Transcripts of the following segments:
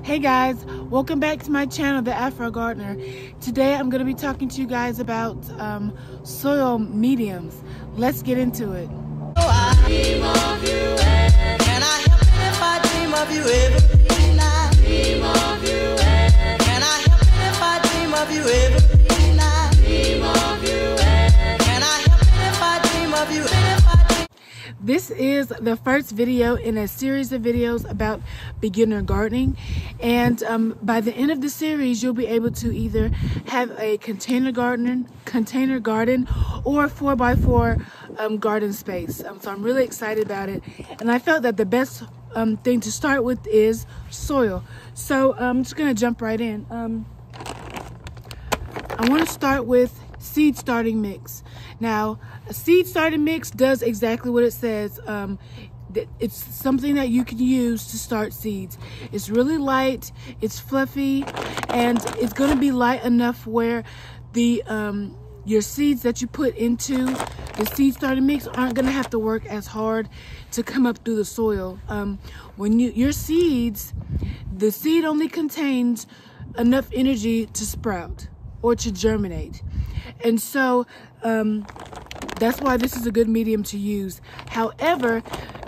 Hey guys, welcome back to my channel, The Afro Gardener. Today I'm going to be talking to you guys about soil mediums. Let's get into it. I dream of you, and can I help it if I dream of you every night? Dream of you, and can I help it if I dream of you every night? Dream of you, and can I help it if I dream of you? This is the first video in a series of videos about beginner gardening, and by the end of the series you'll be able to either have a container garden or 4x4 garden space. So I'm really excited about it, and I felt that the best thing to start with is soil. So I'm just gonna jump right in. I want to start with seed starting mix. Now, a seed starting mix does exactly what it says. It's something that you can use to start seeds. It's really light, it's fluffy, and it's going to be light enough where the your seeds that you put into the seed starting mix aren't going to have to work as hard to come up through the soil. When your seeds, the seed only contains enough energy to sprout or to germinate. And so that's why this is a good medium to use. However,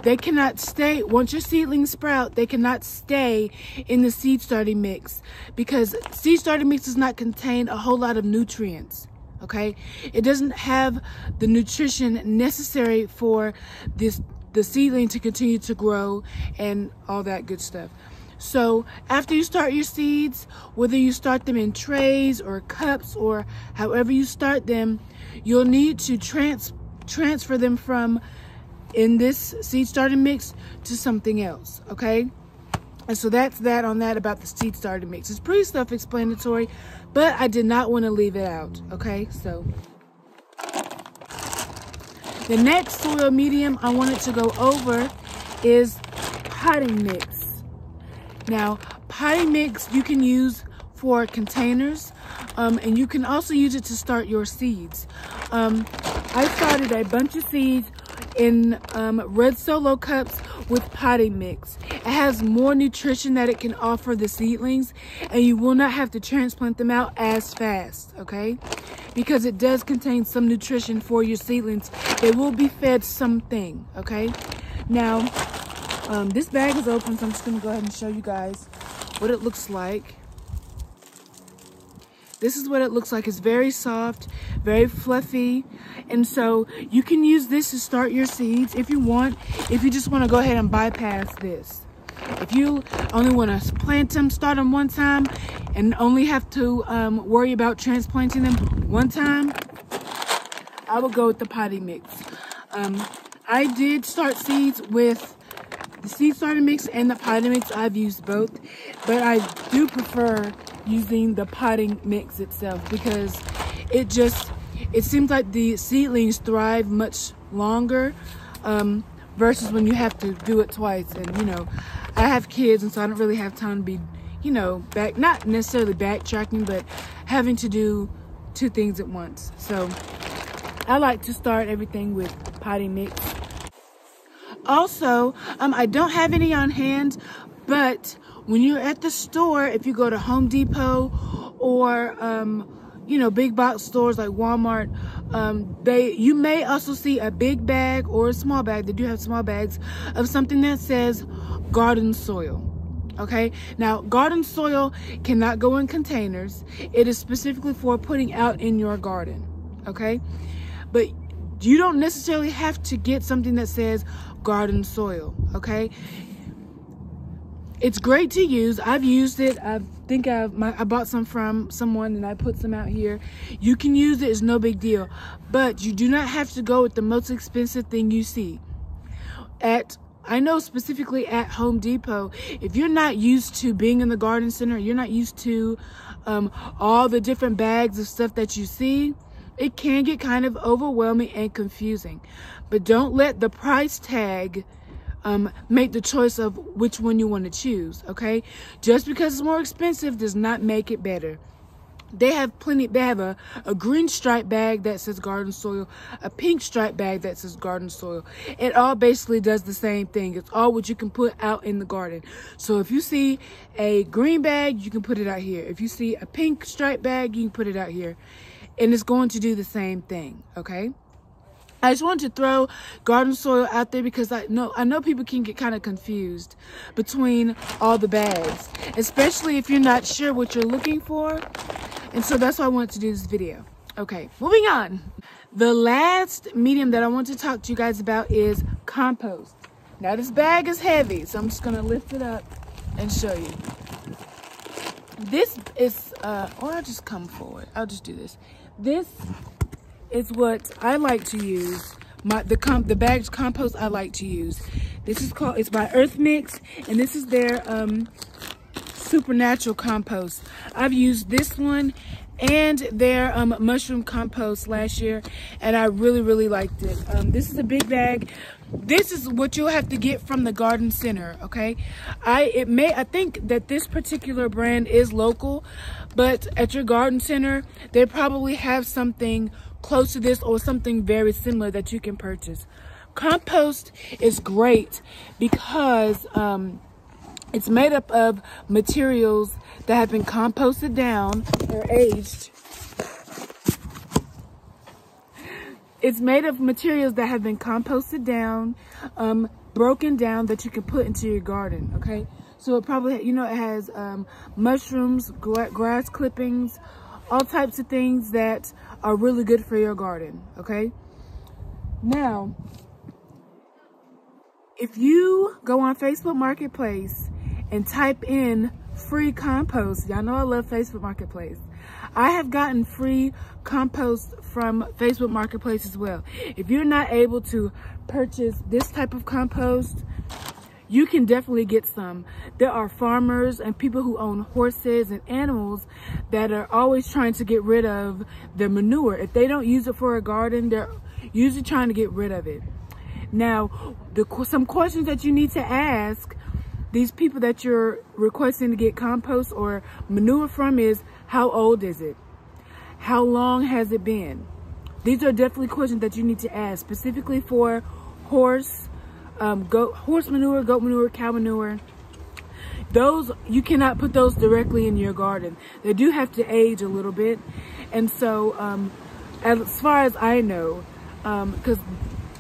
they cannot stay, once your seedlings sprout, they cannot stay in the seed starting mix, because seed starting mix does not contain a whole lot of nutrients. Okay, it doesn't have the nutrition necessary for the seedling to continue to grow and all that good stuff. So after you start your seeds, whether you start them in trays or cups or however you start them, you'll need to transfer them from in this seed starting mix to something else, okay? And so that's that on that about the seed starting mix. It's pretty self-explanatory, but I did not want to leave it out, okay? So the next soil medium I wanted to go over is potting mix. Now, potting mix you can use for containers, and you can also use it to start your seeds. I started a bunch of seeds in red solo cups with potting mix. It has more nutrition that it can offer the seedlings, and you will not have to transplant them out as fast, okay? Because it does contain some nutrition for your seedlings. They will be fed something, okay? Now, this bag is open, so I'm just going to go ahead and show you guys what it looks like. This is what it looks like. It's very soft, very fluffy, and so you can use this to start your seeds if you want, if you just want to go ahead and bypass this. If you only want to plant them, start them one time, and only have to worry about transplanting them one time, I would go with the potting mix. I did start seeds with the seed starting mix and the potting mix. I've used both, but I do prefer using the potting mix itself because it seems like the seedlings thrive much longer versus when you have to do it twice. And you know, I have kids, and so I don't really have time to be, you know, not necessarily backtracking, but having to do two things at once. So I like to start everything with potting mix. Also, I don't have any on hand, but when you're at the store, if you go to Home Depot or, you know, big box stores like Walmart, you may also see a big bag or a small bag. They do have small bags of something that says garden soil. Okay, now garden soil cannot go in containers. It is specifically for putting out in your garden. Okay, but you don't necessarily have to get something that says garden soil, okay? It's great to use. I've used it. I think I bought some from someone and I put some out here. You can use it. It's no big deal. But you do not have to go with the most expensive thing you see. I know specifically at Home Depot, if you're not used to being in the garden center, you're not used to all the different bags of stuff that you see, it can get kind of overwhelming and confusing. But don't let the price tag make the choice of which one you want to choose, okay? Just because it's more expensive does not make it better. They have plenty. They have a green stripe bag that says garden soil, a pink stripe bag that says garden soil. It all basically does the same thing. It's all what you can put out in the garden. So if you see a green bag, you can put it out here. If you see a pink stripe bag, you can put it out here. And it's going to do the same thing, okay? I just wanted to throw garden soil out there because I know people can get kind of confused between all the bags, especially if you're not sure what you're looking for. And so that's why I wanted to do this video. Okay, moving on. The last medium that I want to talk to you guys about is compost. Now this bag is heavy, so I'm just gonna lift it up and show you. This is, or I'll just come forward. I'll just do this. This is what I like to use. The bagged compost I like to use. This is called, it's by Earth Mix, and this is their supernatural compost. I've used this one and their mushroom compost last year, and I really liked it. This is a big bag. This is what you'll have to get from the garden center, okay? I think that this particular brand is local, but at your garden center they probably have something close to this or something very similar that you can purchase. Compost is great because it's made up of materials that have been composted down or aged. It's made of materials that have been composted down, broken down, that you can put into your garden, okay? So it probably, you know, it has mushrooms, grass clippings, all types of things that are really good for your garden, okay? Now, if you go on Facebook Marketplace and type in free compost, y'all know I love Facebook Marketplace. I have gotten free compost from Facebook Marketplace as well. If you're not able to purchase this type of compost, you can definitely get some. There are farmers and people who own horses and animals that are always trying to get rid of their manure. If they don't use it for a garden, they're usually trying to get rid of it. Now, some questions that you need to ask these people that you're requesting to get compost or manure from is, how old is it? How long has it been? These are definitely questions that you need to ask, specifically for horse manure, goat manure, cow manure. Those, you cannot put those directly in your garden. They do have to age a little bit. And so, as far as I know, because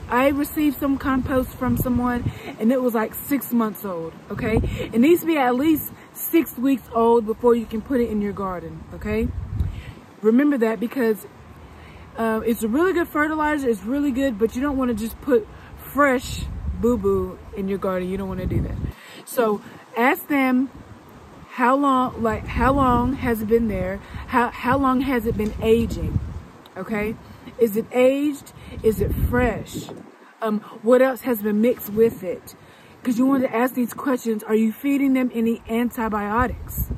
I received some compost from someone and it was like 6 months old, okay? It needs to be at least 6 weeks old before you can put it in your garden, okay? Remember that, because it's a really good fertilizer. It's really good, but you don't want to just put fresh boo-boo in your garden. You don't want to do that. So ask them how long has it been there? How long has it been aging? Okay? Is it aged? Is it fresh? What else has been mixed with it? Because you want to ask these questions. Are you feeding them any antibiotics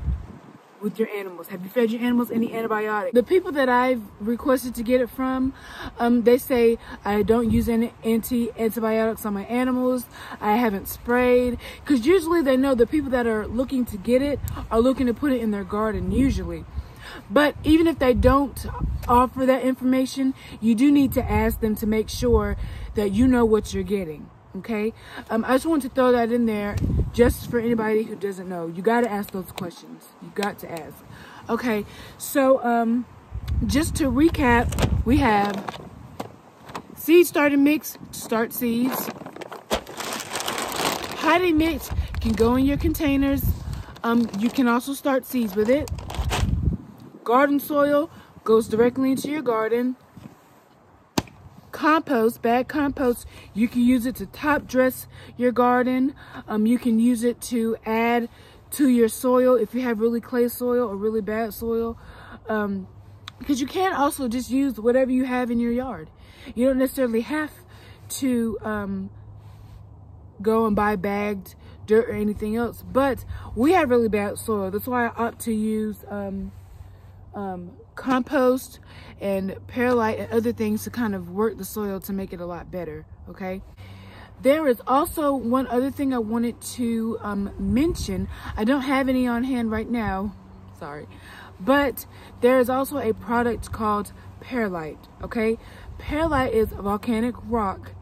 with your animals? Have you fed your animals any antibiotics? The people that I've requested to get it from, they say I don't use any antibiotics on my animals. I haven't sprayed. Because usually they know the people that are looking to get it are looking to put it in their garden usually. But even if they don't offer that information, you do need to ask them to make sure that you know what you're getting, okay? I just want to throw that in there just for anybody who doesn't know. You got to ask those questions. You got to ask. Okay, so just to recap, we have seed starting mix to start seeds. Potting mix can go in your containers. You can also start seeds with it. Garden soil goes directly into your garden. Compost, bag compost, you can use it to top dress your garden. You can use it to add to your soil if you have really clay soil or really bad soil. Because you can also just use whatever you have in your yard. You don't necessarily have to go and buy bagged dirt or anything else. But we have really bad soil. That's why I opt to use compost and Pearlite and other things to kind of work the soil to make it a lot better, okay? There is also one other thing I wanted to mention. I don't have any on hand right now, sorry, But there is also a product called Pearlite, okay? Pearlite is volcanic rock,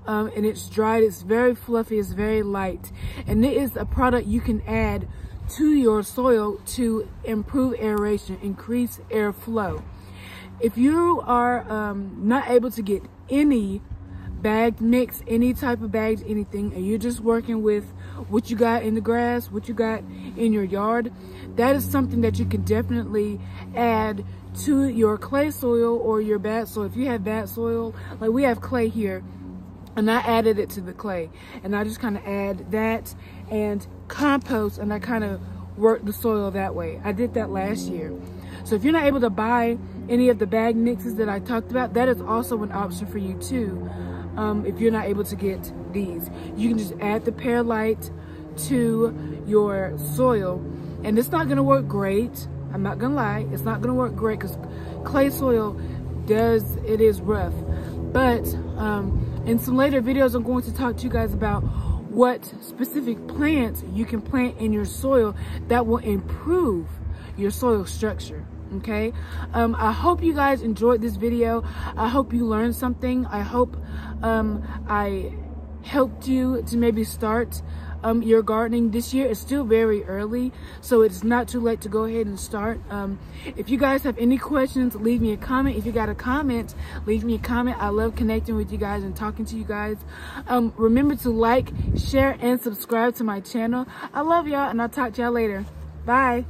and it's dried, it's very fluffy, it's very light. And it is a product you can add to your soil to improve aeration, increase airflow. If you are not able to get any bagged mix, any type of bags, anything, and you're just working with what you got in the grass, what you got in your yard, that is something that you can definitely add to your clay soil or your bad soil. If you have bad soil, like we have clay here, and I added it to the clay, and I just kind of add that and compost, and I kind of work the soil that way. I did that last year. So if you're not able to buy any of the bag mixes that I talked about, that is also an option for you too. If you're not able to get these, you can just add the Pearlite to your soil, and it's not going to work great. I'm not gonna lie, it's not gonna work great because clay soil is rough. But in some later videos, I'm going to talk to you guys about what specific plants you can plant in your soil that will improve your soil structure. Okay, I hope you guys enjoyed this video. I hope you learned something. I hope I helped you to maybe start your gardening this year. It's still very early, so it's not too late to go ahead and start. If you guys have any questions, leave me a comment. If you got a comment, leave me a comment. I love connecting with you guys and talking to you guys. Remember to like, share, and subscribe to my channel. I love y'all, and I'll talk to y'all later. Bye.